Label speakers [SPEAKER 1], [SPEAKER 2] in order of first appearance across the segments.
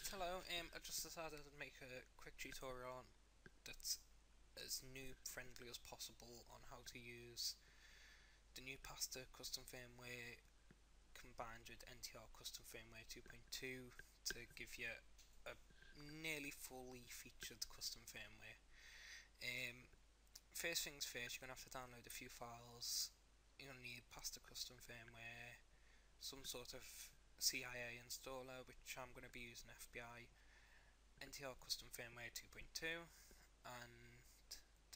[SPEAKER 1] Right, hello, I just decided to make a quick tutorial that's as noob friendly as possible on how to use the new Pasta custom firmware combined with NTR custom firmware 2.2 to give you a nearly fully featured custom firmware. First things first, you're going to have to download a few files. You're going to need Pasta custom firmware, some sort of CIA installer, which I'm going to be using FBI, NTR custom firmware 2.2, and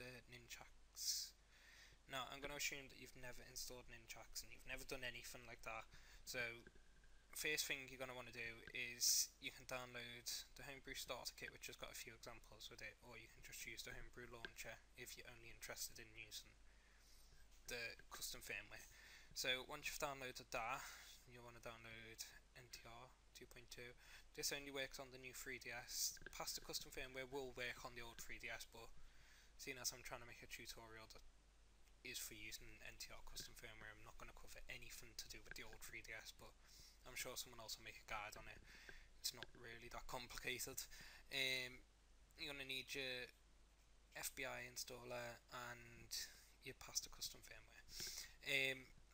[SPEAKER 1] the ninjhax. Now, I'm going to assume that you've never installed ninjhax and you've never done anything like that. So, first thing you're going to want to do is you can download the homebrew starter kit, which has got a few examples with it, or you can just use the homebrew launcher if you're only interested in using the custom firmware. So once you've downloaded that, you'll want to download NTR 2.2. This only works on the new 3DS. Pasta custom firmware will work on the old 3DS, but seeing as I'm trying to make a tutorial that is for using NTR custom firmware, I'm not going to cover anything to do with the old 3DS, but I'm sure someone else will make a guide on it. It's not really that complicated. You're going to need your FBI installer and your Pasta custom firmware.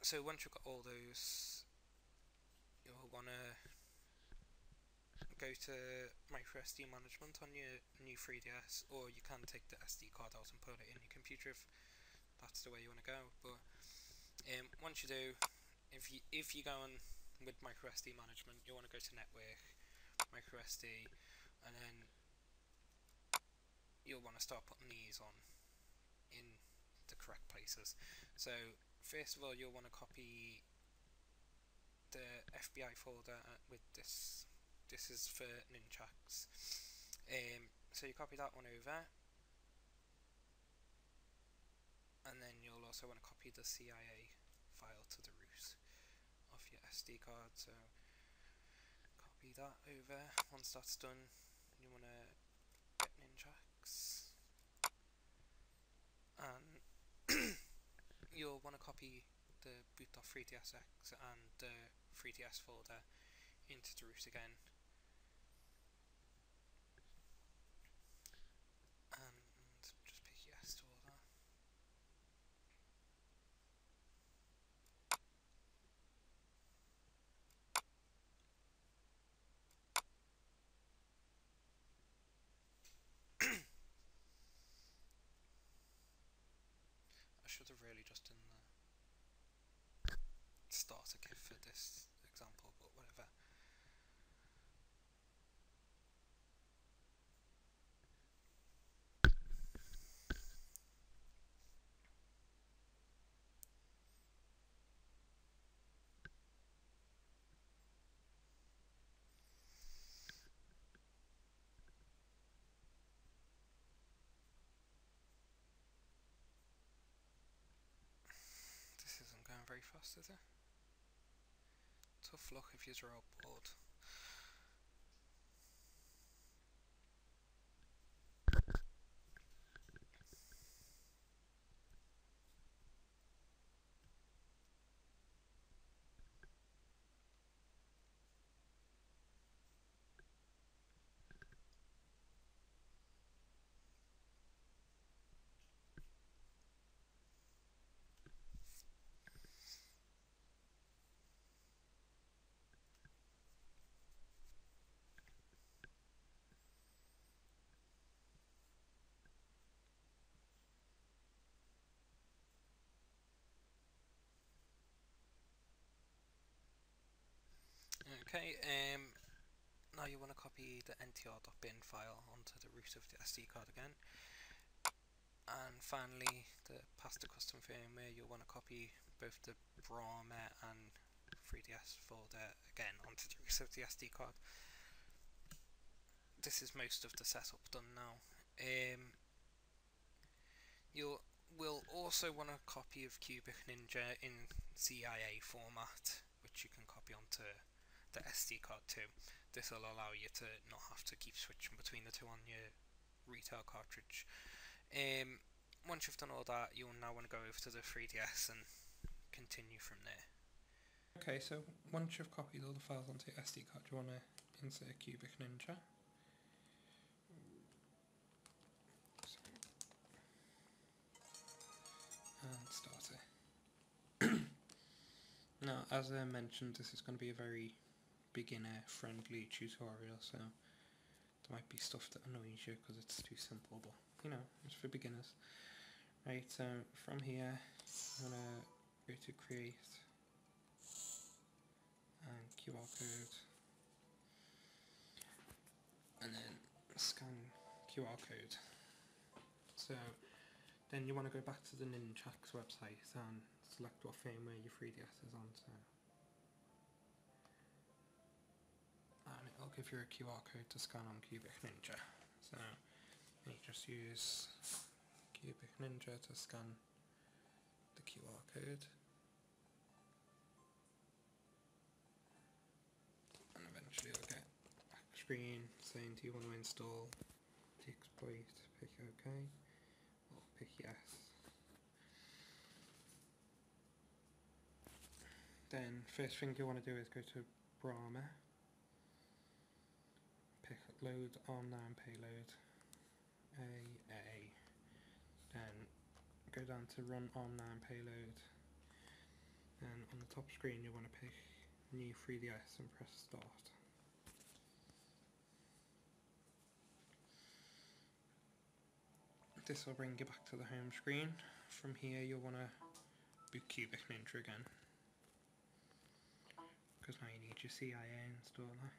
[SPEAKER 1] So once you've got all those, you'll want to go to micro SD management on your new 3DS, or you can take the SD card out and put it in your computer if that's the way you want to go. But once you do, if you're going with micro SD management, you want to go to network, micro SD, and then you'll want to start putting these on in the correct places. So first of all, you'll want to copy the FBI folder with this. This is for ninjhax. So you copy that one over, and then you'll also want to copy the CIA file to the root of your SD card. So copy that over. Once that's done, you want to get ninjhax, and you'll want to copy the boot.3dsx and the 3ds folder into the root again, and just pick yes to all that. I should have really just done the starter kit for this example, but whatever. This isn't going very fast, is it? Tough luck if you're all bored. Okay, now you want to copy the ntr.bin file onto the root of the SD card again. And finally, the Pasta custom firmware, you'll want to copy both the brahma and 3ds folder again onto the root of the SD card. This is most of the setup done now. You will also want a copy of Cubic Ninja in CIA format, which you can copy onto the SD card too. This will allow you to not have to keep switching between the two on your retail cartridge. Once you've done all that, you'll now want to go over to the 3DS and continue from there. Okay, so once you've copied all the files onto your SD card, you want to
[SPEAKER 2] insert Cubic Ninja. And start it. Now, as I mentioned, this is going to be a very beginner-friendly tutorial, so there might be stuff that annoys you because it's too simple, but you know, it's for beginners. Right, so from here, I'm going to go to create and QR code, and then scan QR code. So then you want to go back to the ninjhax website and select what firmware your 3DS is on. So, and it'll give you a QR code to scan on Cubic Ninja. So you just use Cubic Ninja to scan the QR code, and eventually you'll get a back screen saying, do you want to install the exploit? Pick OK or pick yes. Then first thing you want to do is go to Brahma, pick load online payload, AA, then go down to run online payload, and on the top screen you want to pick new 3DS and press start. This will bring you back to the home screen. From here you'll want to boot Cubic Ninja again, because now you need your CIA installer.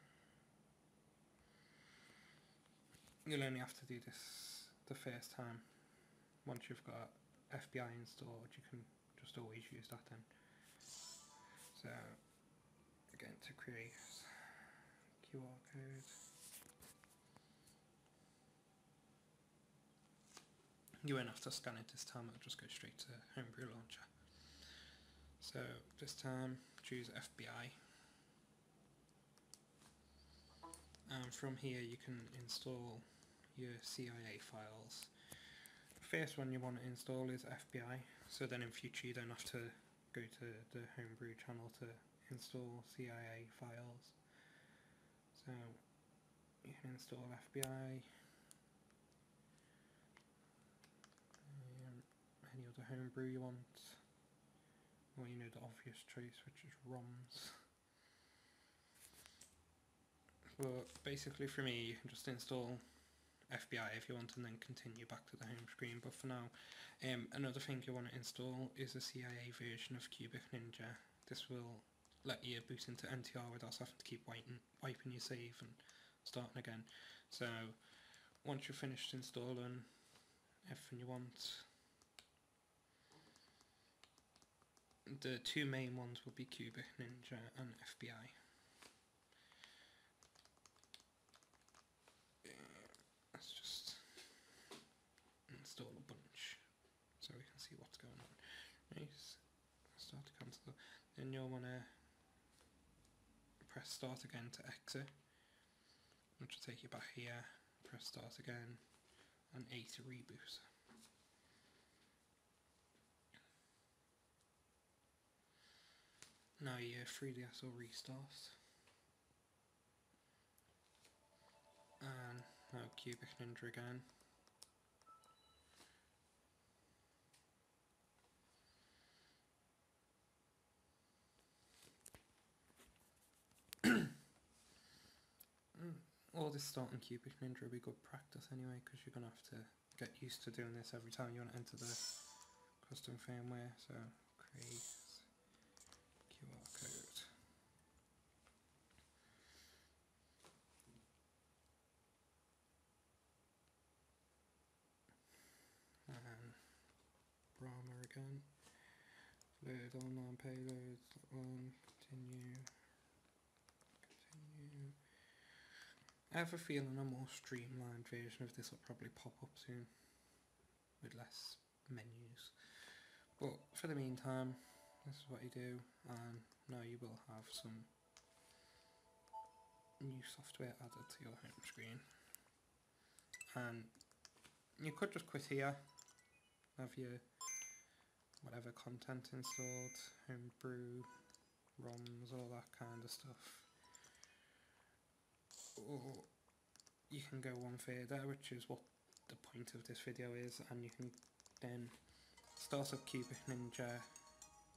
[SPEAKER 2] You'll only have to do this the first time. Once you've got FBI installed, you can just always use that then. So again, to create QR code, you won't have to scan it this time, it'll just go straight to Homebrew Launcher. So this time choose FBI, and from here you can install your CIA files. First one you want to install is FBI, so then in future you don't have to go to the Homebrew channel to install CIA files. So you can install FBI, any other Homebrew you want, or you know the obvious choice, which is ROMs. But basically for me, you can just install FBI if you want and then continue back to the home screen. But for now, another thing you want to install is a CIA version of Cubic Ninja. This will let you boot into NTR without having to keep wiping your save and starting again. So once you've finished installing everything you want, the two main ones will be Cubic Ninja and FBI. Let's just install a bunch so we can see what's going on. Nice. Start to cancel. Then you'll want to press start again to exit, which will take you back here. Press start again and A to reboot. Now your 3DS will restart. And now Cubic Ninja again. All this starting Cubic Ninja will be good practice anyway, because you're going to have to get used to doing this every time you want to enter the custom firmware. So create QR code. And Brahma again. Load online payloads. Continue. I have a feeling a more streamlined version of this will probably pop up soon with less menus. But for the meantime, this is what you do, and now you will have some new software added to your home screen. And you could just quit here, have your whatever content installed, Homebrew, ROMs, all that kind of stuff. or you can go one further, which is what the point of this video is, and you can then start up Cubic Ninja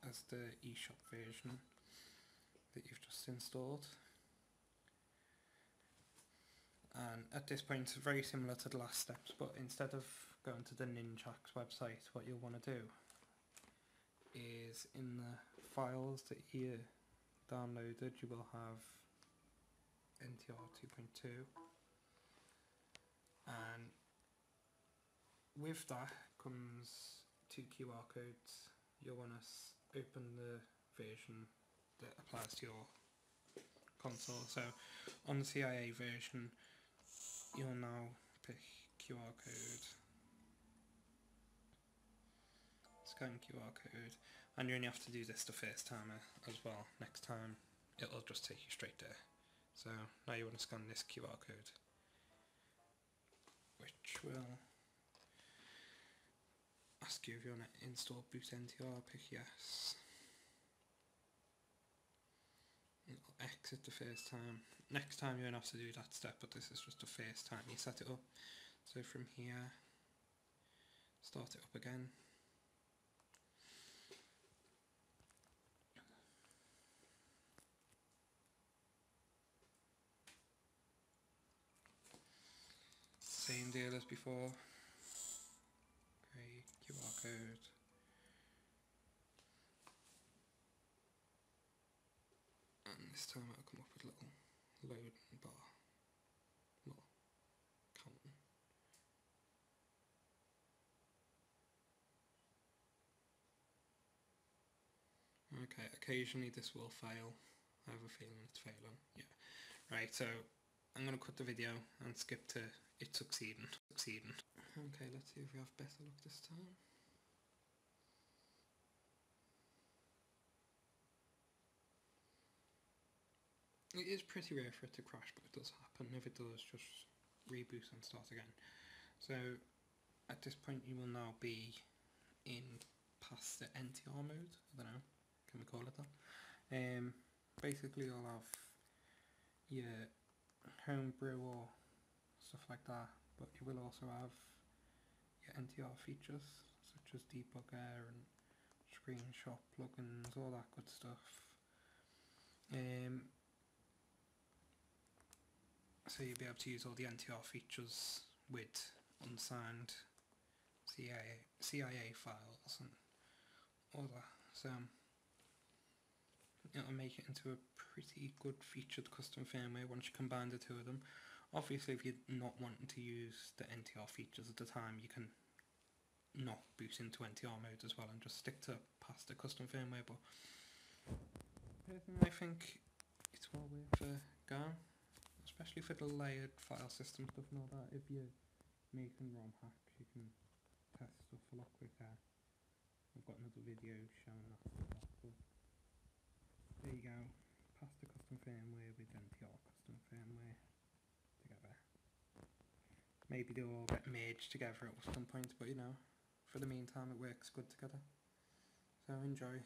[SPEAKER 2] as the eShop version that you've just installed. And at this point, very similar to the last steps, but instead of going to the ninjhax website, what you'll want to do is in the files that you downloaded, you will have NTR 2.2, and with that comes 2 QR codes. You'll want to open the version that applies to your console. So on the CIA version, you'll now pick QR code, scan QR code, and you only have to do this the first time as well. Next time it'll just take you straight there. So now you want to scan this QR code, which will ask you if you want to install boot NTR, pick yes. It'll exit the first time. Next time you won't have to do that step, but this is just the first time you set it up. So from here, start it up again. Same deal as before. Great, QR code. And this time it'll come up with a little loading bar. Little counting. Okay, occasionally this will fail. I have a feeling it's failing. Yeah. Right, so I'm going to cut the video and skip to it succeeding. Okay, let's see if we have better luck this time. It is pretty rare for it to crash, but it does happen. If it does, just reboot and start again. So at this point you will now be in Pasta NTR mode. I don't know, can we call it that? Basically you'll have your homebrew or stuff like that, but you will also have your NTR features such as debugger and screenshot plugins, all that good stuff. So you'll be able to use all the NTR features with unsigned CIA files and all that. So it'll make it into a pretty good featured custom firmware once you combine the two of them. Obviously, if you're not wanting to use the NTR features at the time, you can not boot into NTR mode as well and just stick to Pasta custom firmware. But personally, I think it's well worth a go, especially for the layered file system stuff and all that. If you're making ROM hacks, you can test stuff a lot quicker. I've got another video showing that stuff. But there you go, Pasta custom firmware with NTR custom firmware together. Maybe they'll all get merged together at some point, but you know, for the meantime it works good together. So enjoy.